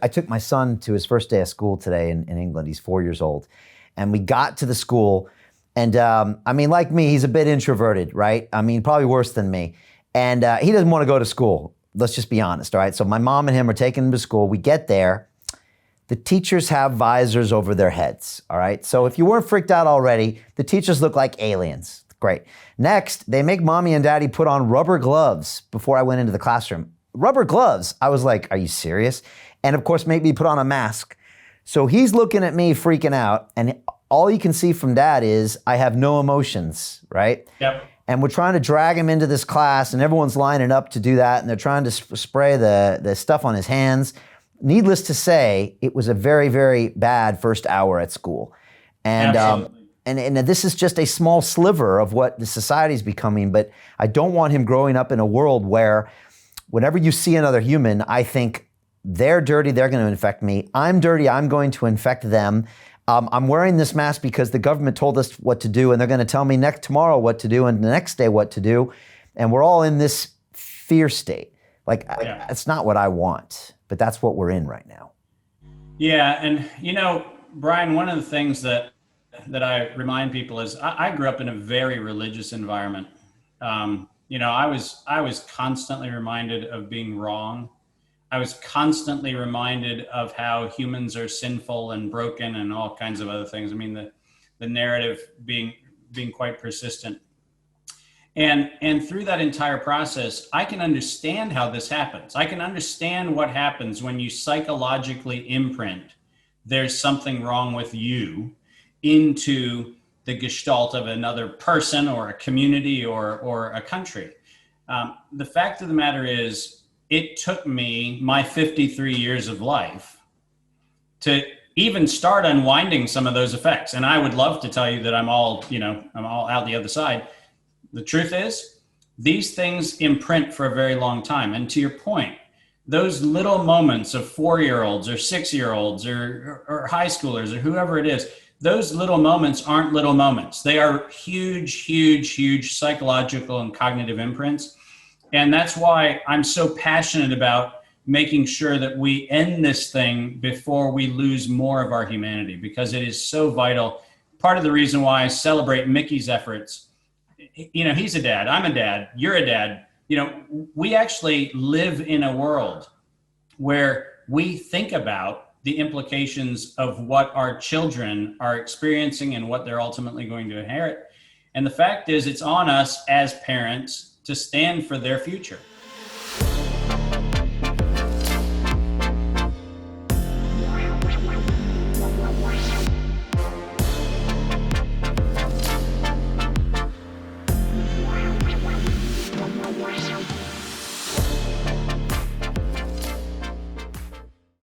I took my son to his first day of school today in England. He's 4 years old. And we got to the school. And I mean, like me, he's a bit introverted, right? I mean, probably worse than me. And he doesn't want to go to school. Let's just be honest, all right? So my mom and him are taking him to school. We get there. The teachers have visors over their heads, all right? So if you weren't freaked out already, the teachers look like aliens. Great. Next, they make mommy and daddy put on rubber gloves before I went into the classroom. Rubber gloves. I was like, are you serious? And of course, make me put on a mask. So he's looking at me freaking out, and all you can see from dad is I have no emotions, right? Yep. And we're trying to drag him into this class, and everyone's lining up to do that, and they're trying to spray the stuff on his hands. Needless to say, it was a very, very bad first hour at school. And and this is just a small sliver of what the society is becoming, but I don't want him growing up in a world where whenever you see another human, I think they're dirty, they're going to infect me. I'm dirty, I'm going to infect them. I'm wearing this mask because the government told us what to do, and they're going to tell me tomorrow what to do, and the next day what to do. And we're all in this fear state. Like, it's not what I want, but that's what we're in right now. Yeah, and Brian, one of the things that I remind people is I grew up in a very religious environment. I was constantly reminded of being wrong. I was constantly reminded of how humans are sinful and broken and all kinds of other things. I mean, the narrative being quite persistent. And through that entire process, I can understand how this happens. I can understand what happens when you psychologically imprint there's something wrong with you into the gestalt of another person or a community or a country. The fact of the matter is, it took me my 53 years of life to even start unwinding some of those effects. And I would love to tell you that I'm all out the other side. The truth is, these things imprint for a very long time. And to your point, those little moments of 4-year-olds or 6-year-olds or high schoolers or whoever it is, those little moments aren't little moments. They are huge, huge, huge psychological and cognitive imprints. And that's why I'm so passionate about making sure that we end this thing before we lose more of our humanity, because it is so vital. Part of the reason why I celebrate Mikki's efforts, he's a dad, I'm a dad, you're a dad. We actually live in a world where we think about the implications of what our children are experiencing and what they're ultimately going to inherit. And the fact is, it's on us as parents to stand for their future.